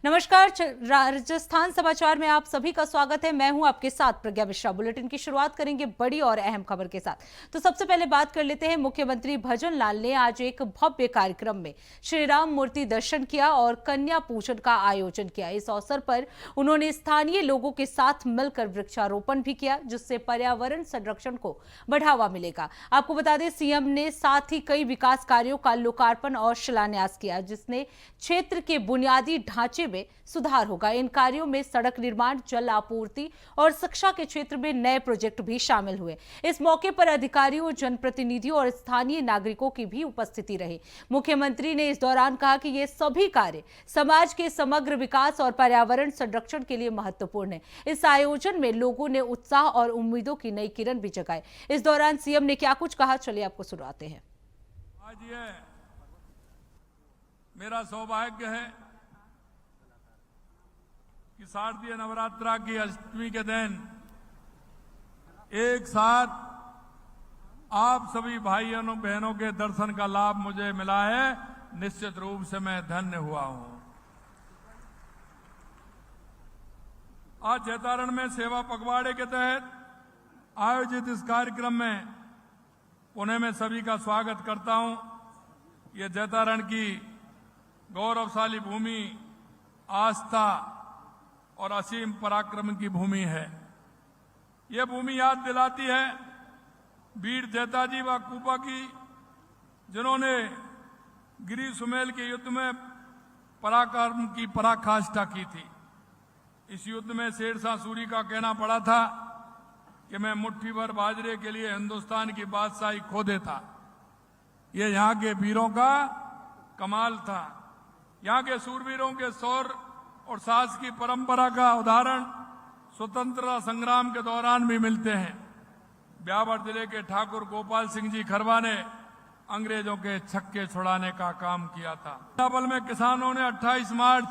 नमस्कार, राजस्थान समाचार में आप सभी का स्वागत है। मैं हूं आपके साथ प्रज्ञा मिश्रा। बुलेटिन की शुरुआत करेंगे बड़ी और अहम खबर के साथ। तो सबसे पहले बात कर लेते हैं, मुख्यमंत्री भजन लाल ने आज एक भव्य कार्यक्रम में श्री राम मूर्ति दर्शन किया और कन्या पूजन का आयोजन किया। इस अवसर पर उन्होंने स्थानीय लोगों के साथ मिलकर वृक्षारोपण भी किया, जिससे पर्यावरण संरक्षण को बढ़ावा मिलेगा। आपको बता दें, सीएम ने साथ ही कई विकास कार्यों का लोकार्पण और शिलान्यास किया, जिसने क्षेत्र के बुनियादी ढांचे में सुधार होगा। इन कार्यों में सड़क निर्माण, जल आपूर्ति और शिक्षा के क्षेत्र में नए प्रोजेक्ट भी शामिल हुए। इस मौके पर अधिकारियों, जनप्रतिनिधियों और स्थानीय नागरिकों की भी उपस्थिति रही। मुख्यमंत्री ने इस दौरान कहा कि ये सभी कार्य समाज के समग्र विकास और पर्यावरण संरक्षण के लिए महत्वपूर्ण है। इस आयोजन में लोगों ने उत्साह और उम्मीदों की नई किरण भी जगाई। इस दौरान सीएम ने क्या कुछ कहा, चलिए आपको सुनाते हैं। आज ये मेरा सौभाग्य है कि शारदीय नवरात्रा की अष्टमी के दिन एक साथ आप सभी भाइयों बहनों के दर्शन का लाभ मुझे मिला है। निश्चित रूप से मैं धन्य हुआ हूं। आज जैतारण में सेवा पखवाड़े के तहत आयोजित इस कार्यक्रम में पुणे में सभी का स्वागत करता हूं। ये जैतारण की गौरवशाली भूमि आस्था और असीम पराक्रम की भूमि है। यह भूमि याद दिलाती है वीर जैताजी व कूपा की, जिन्होंने गिरी सुमेल के युद्ध में पराक्रम की पराकाष्ठा की थी। इस युद्ध में शेरशाह सूरी का कहना पड़ा था कि मैं मुट्ठी भर बाजरे के लिए हिंदुस्तान की बादशाही खो देता। ये यहाँ के वीरों का कमाल था। यहाँ के सूरवीरों के शौर्य और साहस की परंपरा का उदाहरण स्वतंत्रता संग्राम के दौरान भी मिलते हैं। ब्यावर जिले के ठाकुर गोपाल सिंह जी खरवा ने अंग्रेजों के छक्के छुड़ाने का काम किया था। नावल में किसानों ने 28 मार्च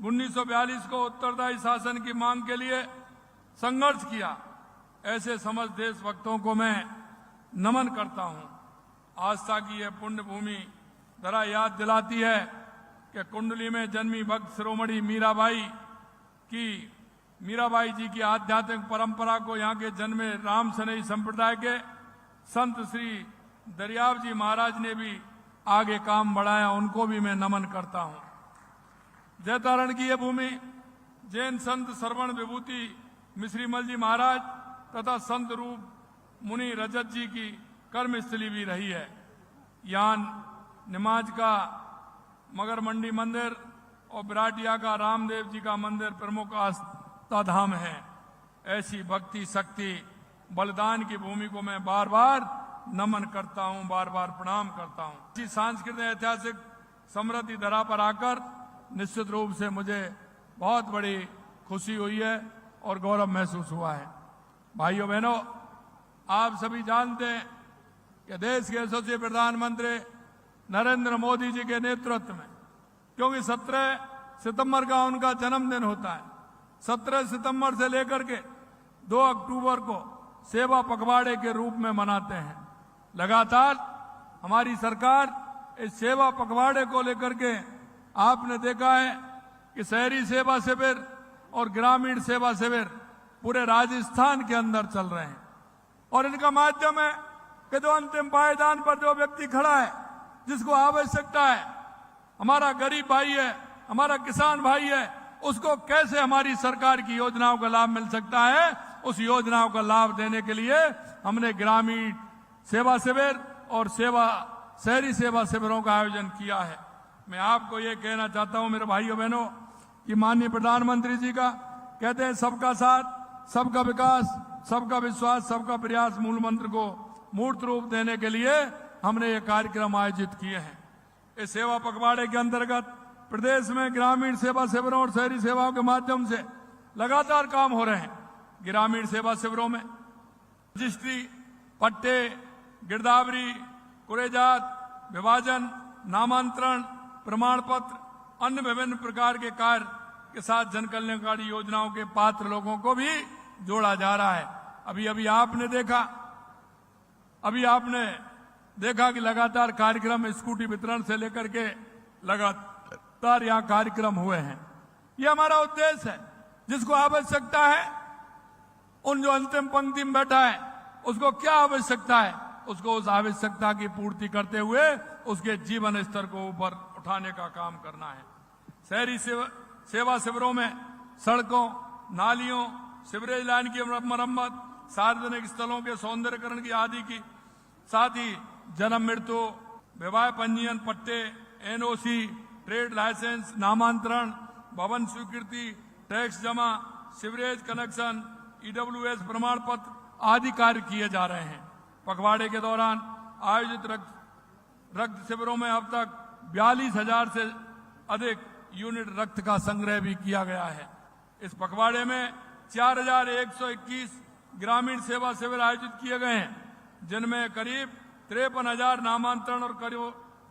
1942 को उत्तरदायी शासन की मांग के लिए संघर्ष किया। ऐसे समस्त देशभक्तों को मैं नमन करता हूं। आस्था की यह पुण्य भूमि जरा याद दिलाती है कि कुंडली में जन्मी भक्त शिरोमणि मीराबाई जी की आध्यात्मिक परंपरा को यहाँ के जन्मे राम सनई संप्रदाय के संत श्री दरियाव जी महाराज ने भी आगे काम बढ़ाया। उनको भी मैं नमन करता हूँ। जैतारण की यह भूमि जैन संत श्रवण विभूति मिश्रीमल जी महाराज तथा संत रूप मुनि रजत जी की कर्मस्थली भी रही है। यहाँ निमाज का मगर मंडी मंदिर और बिराटिया का रामदेव जी का मंदिर प्रमुख आस्था धाम है। ऐसी भक्ति, शक्ति, बलिदान की भूमि को मैं बार बार नमन करता हूं, बार बार प्रणाम करता हूं। इसी सांस्कृतिक ऐतिहासिक समृद्धि धरा पर आकर निश्चित रूप से मुझे बहुत बड़ी खुशी हुई है और गौरव महसूस हुआ है। भाइयों बहनों, आप सभी जानते हैं कि देश के यशस्वी प्रधानमंत्री नरेंद्र मोदी जी के नेतृत्व में, क्योंकि 17 सितंबर का उनका जन्मदिन होता है, 17 सितंबर से लेकर के 2 अक्टूबर को सेवा पखवाड़े के रूप में मनाते हैं। लगातार हमारी सरकार इस सेवा पखवाड़े को लेकर के, आपने देखा है कि शहरी सेवा शिविर और ग्रामीण सेवा शिविर पूरे राजस्थान के अंदर चल रहे हैं। और इनका माध्यम है कि जो अंतिम पायदान पर जो व्यक्ति खड़ा है, जिसको आवश्यकता है, हमारा गरीब भाई है, हमारा किसान भाई है, उसको कैसे हमारी सरकार की योजनाओं का लाभ मिल सकता है, उस योजनाओं का लाभ देने के लिए हमने ग्रामीण सेवा शिविर और शहरी सेवा शिविरों का आयोजन किया है। मैं आपको ये कहना चाहता हूं मेरे भाइयों बहनों कि माननीय प्रधानमंत्री जी का कहते हैं सबका साथ, सबका विकास, सबका विश्वास, सबका प्रयास मूल मंत्र को मूर्त रूप देने के लिए हमने ये कार्यक्रम आयोजित किए हैं। इस सेवा पखवाड़े के अंतर्गत प्रदेश में ग्रामीण सेवा शिविरों और शहरी सेवाओं के माध्यम से लगातार काम हो रहे हैं। ग्रामीण सेवा शिविरों में रजिस्ट्री, पट्टे, गिरदावरी, कुरेजात, विभाजन, नामांतरण, प्रमाण पत्र, अन्य विभिन्न प्रकार के कार्य के साथ जन कल्याणकारी योजनाओं के पात्र लोगों को भी जोड़ा जा रहा है। अभी आपने देखा कि लगातार कार्यक्रम स्कूटी वितरण से लेकर के लगातार यहाँ कार्यक्रम हुए हैं। ये हमारा उद्देश्य है। जिसको आवश्यकता है, उन जो अंतिम पंक्ति में बैठा है, उसको क्या आवश्यकता है, उसको उस आवश्यकता की पूर्ति करते हुए उसके जीवन स्तर को ऊपर उठाने का काम करना है। शहरी सेवा शिविरों में सड़कों, नालियों, सीवरेज लाइन की मरम्मत, सार्वजनिक स्थलों के सौंदर्यीकरण की आदि की, साथ ही जन्म मृत्यु, विवाह पंजीयन पट्टे, एनओसी, ट्रेड लाइसेंस, नामांतरण, भवन स्वीकृति, टैक्स जमा, सीवरेज कनेक्शन, ईडब्ल्यूएस प्रमाण पत्र आदि कार्य किए जा रहे हैं। पखवाड़े के दौरान आयोजित रक्त शिविरों में अब तक 42,000 से अधिक यूनिट रक्त का संग्रह भी किया गया है। इस पखवाड़े में 4,121 ग्रामीण सेवा शिविर आयोजित किए गए हैं, जिनमें करीब 53,000 नामांतरण और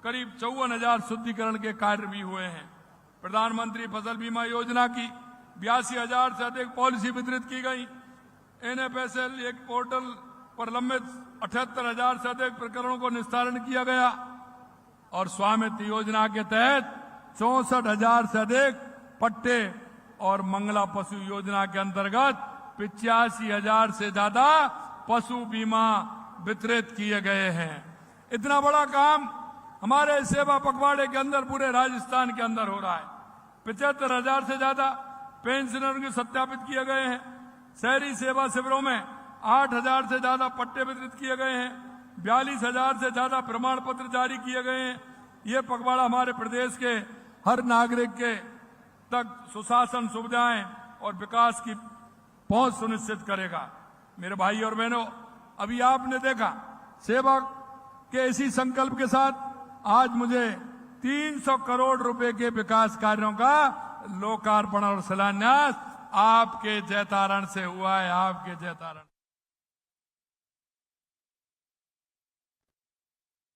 करीब 54,000 शुद्धिकरण के कार्य भी हुए हैं। प्रधानमंत्री फसल बीमा योजना की 82,000 से अधिक पॉलिसी वितरित की गई। NFSL एक पोर्टल पर लंबित 78,000 से अधिक प्रकरणों को निस्तारण किया गया और स्वामित्व योजना के तहत 64,000 से अधिक पट्टे और मंगला पशु योजना के अंतर्गत 85,000 से ज्यादा पशु बीमा वितरित किए गए हैं। इतना बड़ा काम हमारे सेवा पखवाड़े के अंदर पूरे राजस्थान के अंदर हो रहा है। 75,000 से ज्यादा पेंशनरों के सत्यापित किए गए हैं। शहरी सेवा शिविरों में 8,000 से ज्यादा पट्टे वितरित किए गए हैं। 42,000 से ज्यादा प्रमाण पत्र जारी किए गए हैं। ये पखवाड़ा हमारे प्रदेश के हर नागरिक के तक सुशासन, सुविधाएं और विकास की पहुंच सुनिश्चित करेगा। मेरे भाई और बहनों, अभी आपने देखा सेवा के इसी संकल्प के साथ आज मुझे 300 करोड़ रुपए के विकास कार्यों का लोकार्पण और शिलान्यास आपके जैतारण से हुआ है। आपके जैतारण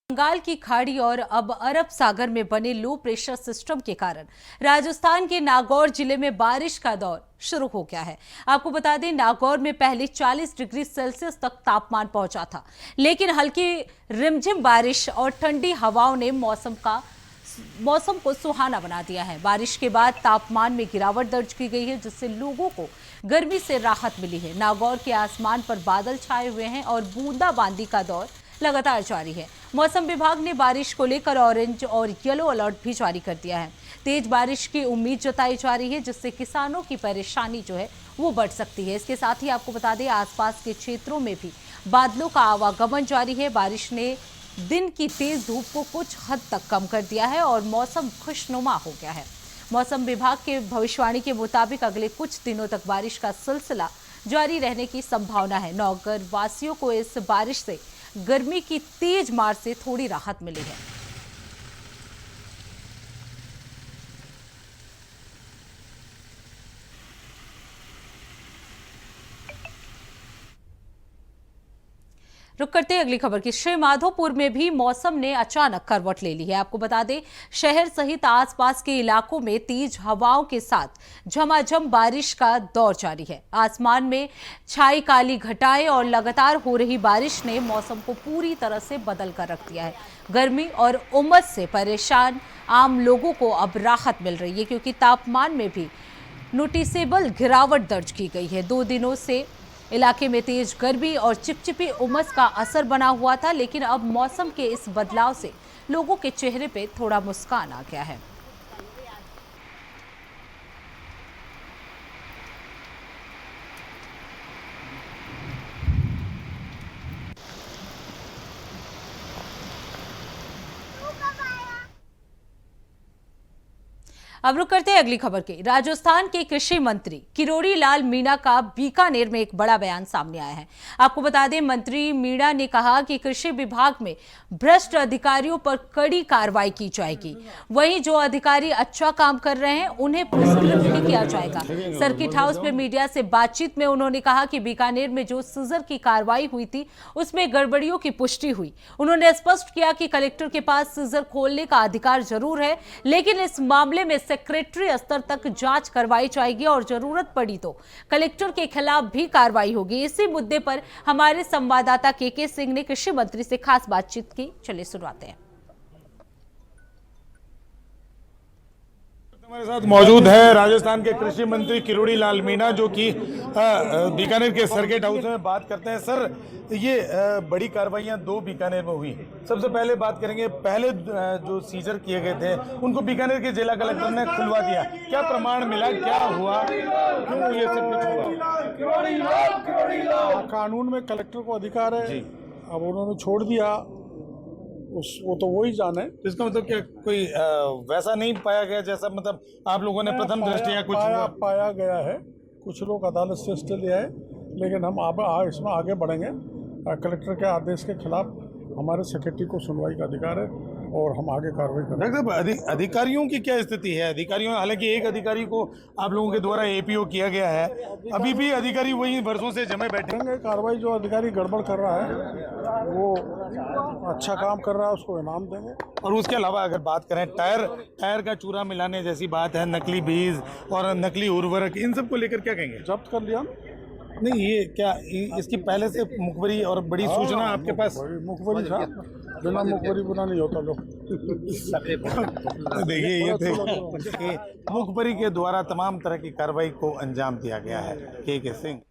बंगाल की खाड़ी और अब अरब सागर में बने लो प्रेशर सिस्टम के कारण राजस्थान के नागौर जिले में बारिश का दौर शुरू हो गया है। आपको बता दें, नागौर में पहले 40 डिग्री सेल्सियस तक तापमान पहुंचा था, लेकिन हल्की रिमझिम बारिश और ठंडी हवाओं ने मौसम को सुहाना बना दिया है। बारिश के बाद तापमान में गिरावट दर्ज की गई है, जिससे लोगों को गर्मी से राहत मिली है। नागौर के आसमान पर बादल छाए हुए हैं और बूंदाबांदी का दौर लगातार जारी है। मौसम विभाग ने बारिश को लेकर ऑरेंज और येलो अलर्ट भी जारी कर दिया है। तेज बारिश की उम्मीद जताई जा रही है, जिससे किसानों की परेशानी जो है वो बढ़ सकती है। इसके साथ ही आपको बता दें, आसपास के क्षेत्रों में भी बादलों का आवागमन जारी है। बारिश ने दिन की तेज धूप को कुछ हद तक कम कर दिया है और मौसम खुशनुमा हो गया है। मौसम विभाग के भविष्यवाणी के मुताबिक अगले कुछ दिनों तक बारिश का सिलसिला जारी रहने की संभावना है। नौगर वासियों को इस बारिश से गर्मी की तेज मार से थोड़ी राहत मिली है। रुक करते हैं अगली खबर की। श्रीमाधोपुर में भी मौसम ने अचानक करवट ले ली है। आपको बता दें, शहर सहित आसपास के इलाकों में तेज हवाओं के साथ झमाझम बारिश का दौर जारी है। आसमान में छाई काली घटाएं और लगातार हो रही बारिश ने मौसम को पूरी तरह से बदल कर रख दिया है। गर्मी और उमस से परेशान आम लोगों को अब राहत मिल रही है, क्योंकि तापमान में भी नोटिसेबल गिरावट दर्ज की गई है। 2 दिनों से इलाके में तेज गर्मी और चिपचिपी उमस का असर बना हुआ था, लेकिन अब मौसम के इस बदलाव से लोगों के चेहरे पे थोड़ा मुस्कान आ गया है। अब रुक करते हैं अगली खबर के। राजस्थान के कृषि मंत्री किरोड़ी लाल मीणा का बीकानेर में एक बड़ा बयान सामने आया है। आपको बता दें, मंत्री मीणा ने कहा कि कृषि विभाग में भ्रष्ट अधिकारियों पर कड़ी कार्रवाई की जाएगी। वहीं जो अधिकारी अच्छा काम कर रहे हैं उन्हें पुरस्कृत भी किया जाएगा। सर्किट हाउस में मीडिया से बातचीत में उन्होंने कहा कि बीकानेर में जो सीजर की कार्रवाई हुई थी उसमें गड़बड़ियों की पुष्टि हुई। उन्होंने स्पष्ट किया कि कलेक्टर के पास सीजर खोलने का अधिकार जरूर है, लेकिन इस मामले में सेक्रेटरी स्तर तक जांच करवाई जाएगी और जरूरत पड़ी तो कलेक्टर के खिलाफ भी कार्रवाई होगी। इसी मुद्दे पर हमारे संवाददाता के सिंह ने कृषि मंत्री से खास बातचीत की। चलिए सुनवाते हैं। हमारे साथ मौजूद है राजस्थान के कृषि मंत्री किरोड़ी लाल मीणा, जो कि बीकानेर के सर्किट हाउस में बात करते हैं। सर, ये बड़ी कार्रवाइयां 2 बीकानेर में हुई। सबसे पहले बात करेंगे, पहले जो सीजर किए गए थे उनको बीकानेर के जिला कलेक्टर ने खुलवा दिया। क्या प्रमाण मिला, क्या हुआ, क्यों ये सब कुछ हुआ? कानून में कलेक्टर को अधिकार है, अब उन्होंने छोड़ दिया, वो तो वही जाने। इसका मतलब क्या कोई वैसा नहीं पाया गया जैसा मतलब आप लोगों ने प्रथम दृष्टया कुछ पाया गया है? कुछ लोग अदालत से स्टे ले आए, लेकिन हम इसमें आगे बढ़ेंगे। कलेक्टर के आदेश के खिलाफ हमारे सेक्रेटरी को सुनवाई का अधिकार है और हम आगे कार्रवाई करेंगे। डॉक्टर, अधिकारियों की क्या स्थिति है? अधिकारियों, हालांकि एक अधिकारी को आप लोगों के द्वारा एपीओ किया गया है, अभी भी अधिकारी वही वर्षों से जमे बैठे हैं। कार्रवाई, जो अधिकारी गड़बड़ कर रहा है वो अच्छा काम कर रहा है, उसको इनाम देंगे। और उसके अलावा अगर बात करें टायर का चूरा मिलाने जैसी बात है, नकली बीज और नकली उर्वरक, इन सब को लेकर क्या कहेंगे? जब्त कर लिया। नहीं, ये क्या इसकी पहले से मुखबरी और बड़ी सूचना आपके पास? मुखबरी था, बिना मुखबरी बुना नहीं होता लोग। देखिए, ये थे मुखबरी के द्वारा तमाम तरह की कार्रवाई को अंजाम दिया गया है। के सिंह।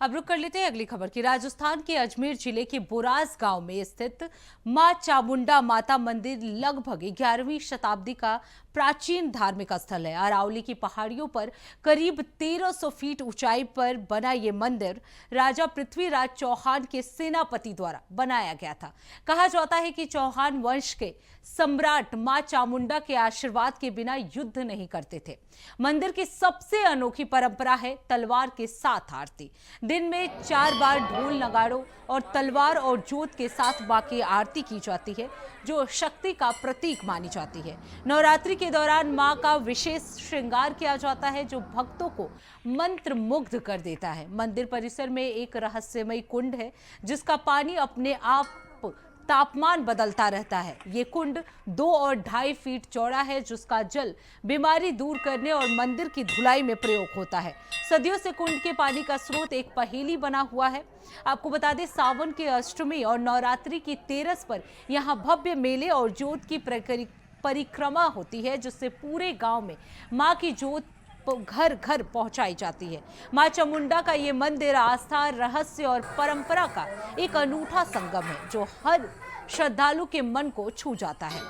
अब रुक कर लेते हैं अगली खबर की। राजस्थान के अजमेर जिले के बोराज गांव में स्थित मां चामुंडा माता मंदिर लगभग 11वीं शताब्दी का प्राचीन धार्मिक स्थल है। अरावली की पहाड़ियों पर करीब 1300 फीट ऊंचाई पर बना ये मंदिर राजा पृथ्वीराज चौहान के सेनापति द्वारा बनाया गया था। कहा जाता है कि चौहान वंश के सम्राट मां चामुंडा के आशीर्वाद के बिना युद्ध नहीं करते थे। मंदिर की सबसे अनोखी परंपरा है तलवार के साथ आरती। दिन में 4 बार ढोल नगाड़ों और तलवार और जोत के साथ मां की आरती की जाती है, जो शक्ति का प्रतीक मानी जाती है। नवरात्रि के दौरान मां का विशेष श्रृंगार किया जाता है, जो भक्तों को मंत्र मुग्ध कर देता है। मंदिर परिसर में एक रहस्यमयी कुंड है, जिसका पानी अपने आप तापमान बदलता रहता है। ये कुंड 2 और 2.5 फीट चौड़ा है, जिसका जल बीमारी दूर करने और मंदिर की धुलाई में प्रयोग होता है। सदियों से कुंड के पानी का स्रोत एक पहेली बना हुआ है। आपको बता दें, सावन के अष्टमी और नवरात्रि की 13 पर यहाँ भव्य मेले और जोत की परिक्रमा होती है, जिससे पूरे गांव में मां की जोत घर घर पहुंचाई जाती है। मां चामुंडा का ये मंदिर आस्था, रहस्य और परंपरा का एक अनूठा संगम है, जो हर श्रद्धालु के मन को छू जाता है।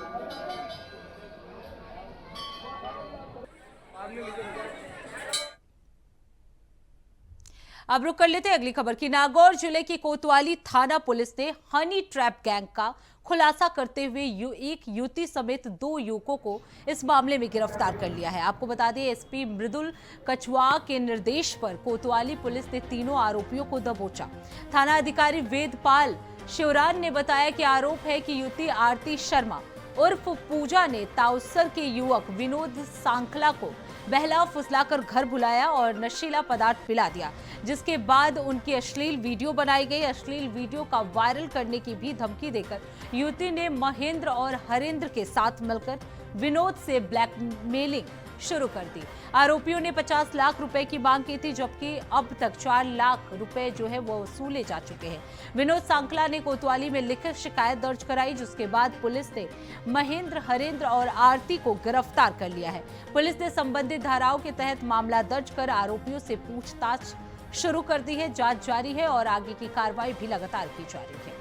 अब रुक कर लेते हैं अगली खबर की। नागौर जिले की कोतवाली थाना पुलिस ने हनी ट्रैप गैंग का खुलासा करते हुए एक युवती समेत 2 युवकों को इस मामले में गिरफ्तार कर लिया है। आपको बता दें, एसपी मृदुल कछवाहा के निर्देश पर कोतवाली पुलिस ने तीनों आरोपियों को दबोचा। थाना अधिकारी वेदपाल शिवरान ने बताया कि आरोप है कि युवती आरती शर्मा उर्फ पूजा ने ताउसर के युवक विनोद सांखला को बहला फुसलाकर घर बुलाया और नशीला पदार्थ पिला दिया, जिसके बाद उनकी अश्लील वीडियो बनाई गई। अश्लील वीडियो का वायरल करने की भी धमकी देकर युवती ने महेंद्र और हरेंद्र के साथ मिलकर विनोद से ब्लैकमेलिंग शुरू कर दी। आरोपियों ने 50 लाख रुपए की मांग की थी, जबकि अब तक 4 लाख रुपए जो है वो वसूले जा चुके हैं। विनोद सांखला ने कोतवाली में लिखित शिकायत दर्ज कराई, जिसके बाद पुलिस ने महेंद्र, हरेंद्र और आरती को गिरफ्तार कर लिया है। पुलिस ने संबंधित धाराओं के तहत मामला दर्ज कर आरोपियों से पूछताछ शुरू कर दी है। जांच जारी है और आगे की कार्रवाई भी लगातार की जा रही है।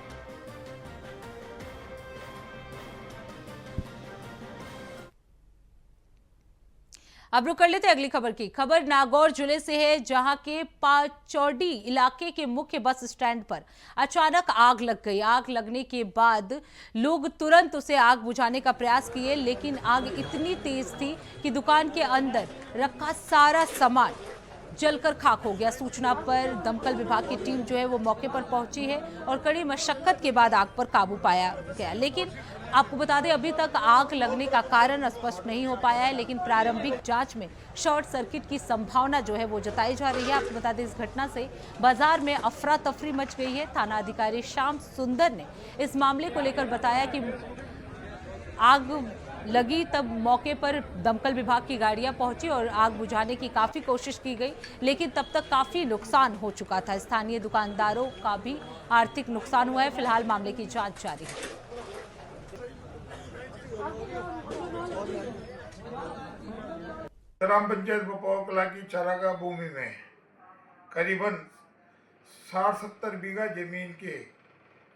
अब रुक कर लेते हैं अगली खबर की। खबर नागौर जिले से है, जहां के पाचौडी इलाके के मुख्य बस स्टैंड पर अचानक आग लग गई। आग लगने के बाद लोग तुरंत उसे आग बुझाने का प्रयास किए, लेकिन आग इतनी तेज थी कि दुकान के अंदर रखा सारा सामान जलकर खाक हो गया। सूचना पर दमकल विभाग की टीम जो है वो मौके पर पहुंची है और कड़ी मशक्कत के बाद आग पर काबू पाया गया। लेकिन आपको बता दें, अभी तक आग लगने का कारण स्पष्ट नहीं हो पाया है, लेकिन प्रारंभिक जांच में शॉर्ट सर्किट की संभावना जो है वो जताई जा रही है। आपको बता दें, इस घटना से बाजार में अफरा तफरी मच गई है। थाना अधिकारी श्याम सुंदर ने इस मामले को लेकर बताया कि आग लगी तब मौके पर दमकल विभाग की गाड़ियां पहुंची और आग बुझाने की काफी कोशिश की गई, लेकिन तब तक काफी नुकसान हो चुका था। स्थानीय दुकानदारों का भी आर्थिक नुकसान हुआ है। फिलहाल मामले की जांच जारी है। ग्राम पंचायत बपाव कला की चारागाह भूमि में करीबन 60-70 बीघा जमीन के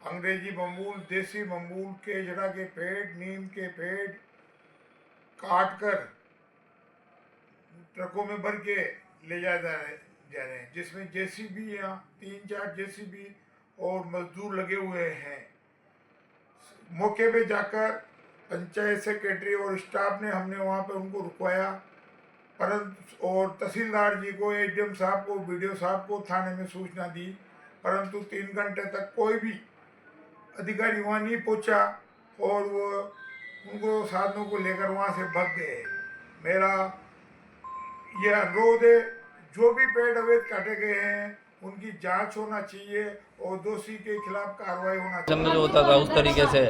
अंग्रेजी बम्बूल, देसी बम्बूल, केजड़ा के पेड़, नीम के पेड़ काट कर ट्रकों में भर के ले जा रहे हैं, जिसमें जेसीबी या 3-4 जेसीबी और मजदूर लगे हुए हैं। मौके पे जाकर पंचायत सेक्रेटरी और स्टाफ ने हमने वहाँ पे उनको रुकवाया, परंतु और तहसीलदार जी को, एडीएम साहब को, बीडीओ साहब को थाने में सूचना दी, परंतु 3 घंटे तक कोई भी अधिकारी वहाँ नहीं पहुँचा और वो उनको साधनों को लेकर वहाँ से भाग गए। मेरा ये अनुरोध है, जो भी पेड़ अवैध काटे गए हैं उनकी जांच होना चाहिए और दोषी के खिलाफ कार्रवाई होना चाहिए। जो होता था उस तरीके से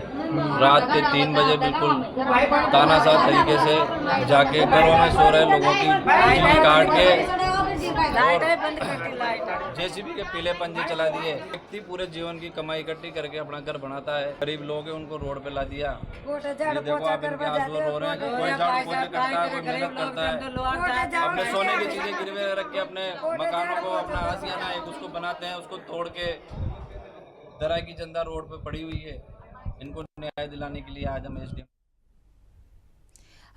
रात के 3 बजे बिल्कुल तानाशाह तरीके से जाके घरों में सो रहे लोगों की बिजली काट के जेसीबी के पीले पंजे चला दिए। व्यक्ति पूरे जीवन की कमाई इकट्ठी करके अपना घर बनाता है, गरीब लोग हैं उनको रोड पे ला दिया। ये देखो आप इनके आंसू रो रहे हैं। कोई झाड़ू पोछे करता है, कोई मेहनत करता है, अपने सोने की चीजें गिरवे रख के अपने मकानों को, अपना आशियाना एक उसको बनाते हैं, उसको तोड़ के दरा की चंदा रोड पे पड़ी हुई है। इनको न्याय दिलाने के लिए आज हम एसडीएम।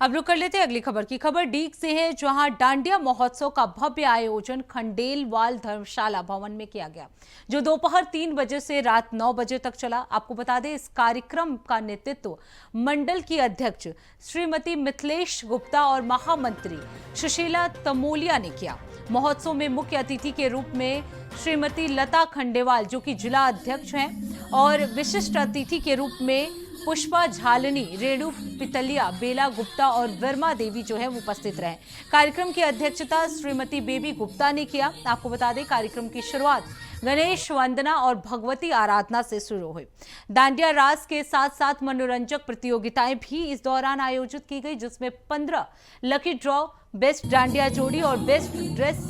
अब रुक कर लेते हैं अगली खबर की। खबर डीग से है, जहां डांडिया महोत्सव का भव्य आयोजन खंडेलवाल धर्मशाला भवन में किया गया, जो दोपहर 3 बजे से रात 9 बजे तक चला। आपको बता दें, इस कार्यक्रम का नेतृत्व मंडल की अध्यक्ष श्रीमती मिथिलेश गुप्ता और महामंत्री सुशीला तमोलिया ने किया। महोत्सव में मुख्य अतिथि के रूप में श्रीमती लता खंडेवाल, जो कि जिला अध्यक्ष हैं, और विशिष्ट अतिथि के रूप में पुष्पा झालनी, रेणु पितलिया, बेला गुप्ता और वर्मा देवी जो है वो उपस्थित रहे। कार्यक्रम की अध्यक्षता श्रीमती बेबी गुप्ता ने किया। आपको बता दें, कार्यक्रम की शुरुआत गणेश वंदना और भगवती आराधना से शुरू हुई। दांडिया रास के साथ साथ मनोरंजक प्रतियोगिताएं भी इस दौरान आयोजित की गई, जिसमें 15 लकी ड्रॉ, बेस्ट डांडिया जोड़ी और बेस्ट ड्रेस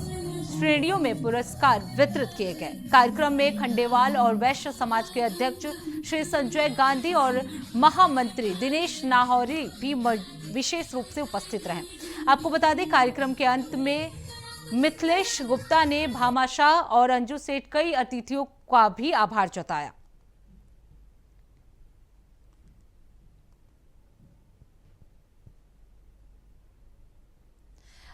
श्रेणियों में पुरस्कार वितरित किए गए। कार्यक्रम में खंडेवाल और वैश्य समाज के अध्यक्ष श्री संजय गांधी और महामंत्री दिनेश नाहौरी भी विशेष रूप से उपस्थित रहे। आपको बता दें, कार्यक्रम के अंत में मिथिलेश गुप्ता ने भामाशाह और अंजू सेठ कई अतिथियों का भी आभार जताया।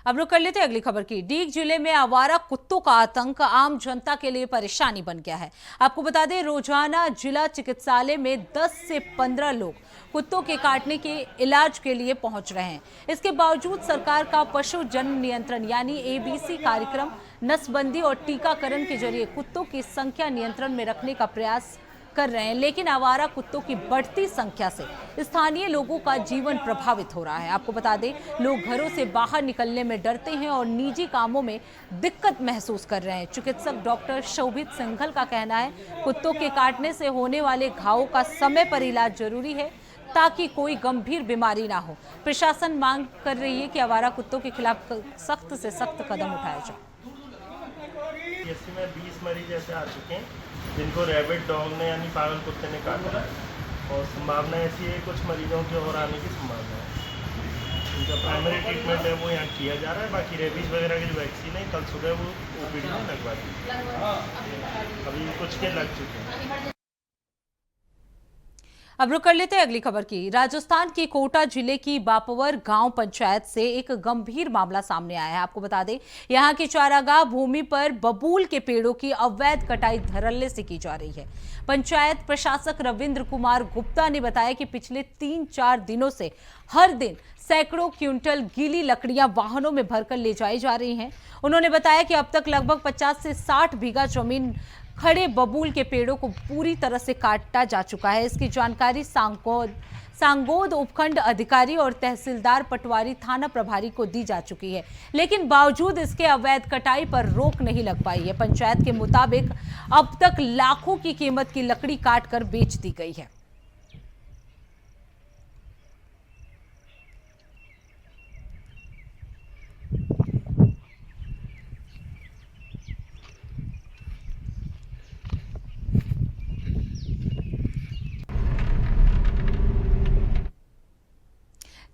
अब रुक कर लेते हैं अगली खबर की। डीग जिले में आवारा कुत्तों का आतंक आम जनता के लिए परेशानी बन गया है। आपको बता दें, रोजाना जिला चिकित्सालय में 10 से 15 लोग कुत्तों के काटने के इलाज के लिए पहुंच रहे हैं। इसके बावजूद सरकार का पशु जन्म नियंत्रण यानी एबीसी कार्यक्रम नसबंदी और टीकाकरण के जरिए कुत्तों की संख्या नियंत्रण में रखने का प्रयास कर रहे हैं, लेकिन आवारा कुत्तों की बढ़ती संख्या से स्थानीय लोगों का जीवन प्रभावित हो रहा है। आपको बता दें, लोग घरों से बाहर निकलने में डरते हैं और निजी कामों में दिक्कत महसूस कर रहे हैं। चिकित्सक डॉक्टर शोभित सिंघल का कहना है, कुत्तों के काटने से होने वाले घावों का समय पर इलाज जरूरी है ताकि कोई गंभीर बीमारी ना हो। प्रशासन मांग कर रही है कि आवारा कुत्तों के खिलाफ सख्त से सख्त कदम उठाया जाए। में 20 मरीज ऐसे आ चुके हैं जिनको रैबिट डॉग ने यानी पागल कुत्ते ने काटा है और संभावना ऐसी है कुछ मरीजों की और आने की संभावना है। उनका प्राइमरी ट्रीटमेंट है वो यहाँ किया जा रहा है। बाकी रेबीज वगैरह की जो वैक्सीन है कल सुबह वो ओपीडी में लगवा दी, अभी कुछ के लग चुके हैं। अब रुक कर लेते हैं अगली खबर की। राजस्थान के कोटा जिले की बापवर गांव पंचायत से एक गंभीर मामला सामने आया है। आपको बता दें, यहां की चारागाह भूमि पर बबूल के पेड़ों की अवैध कटाई धड़ल्ले से की जा रही है। पंचायत प्रशासक रविंद्र कुमार गुप्ता ने बताया कि पिछले 3-4 दिनों से हर दिन सैकड़ों क्विंटल गीली लकड़ियां वाहनों में भरकर ले जाई जा रही हैं। उन्होंने बताया कि अब तक लगभग 50 से 60 बीघा जमीन खड़े बबूल के पेड़ों को पूरी तरह से काटा जा चुका है। इसकी जानकारी सांगोद उपखंड अधिकारी और तहसीलदार पटवारी थाना प्रभारी को दी जा चुकी है, लेकिन बावजूद इसके अवैध कटाई पर रोक नहीं लग पाई है। पंचायत के मुताबिक अब तक लाखों की कीमत की लकड़ी काटकर बेच दी गई है।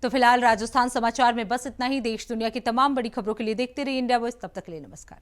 तो फिलहाल राजस्थान समाचार में बस इतना ही। देश दुनिया की तमाम बड़ी खबरों के लिए देखते रहिए इंडिया वॉइस। तब तक के लिए नमस्कार।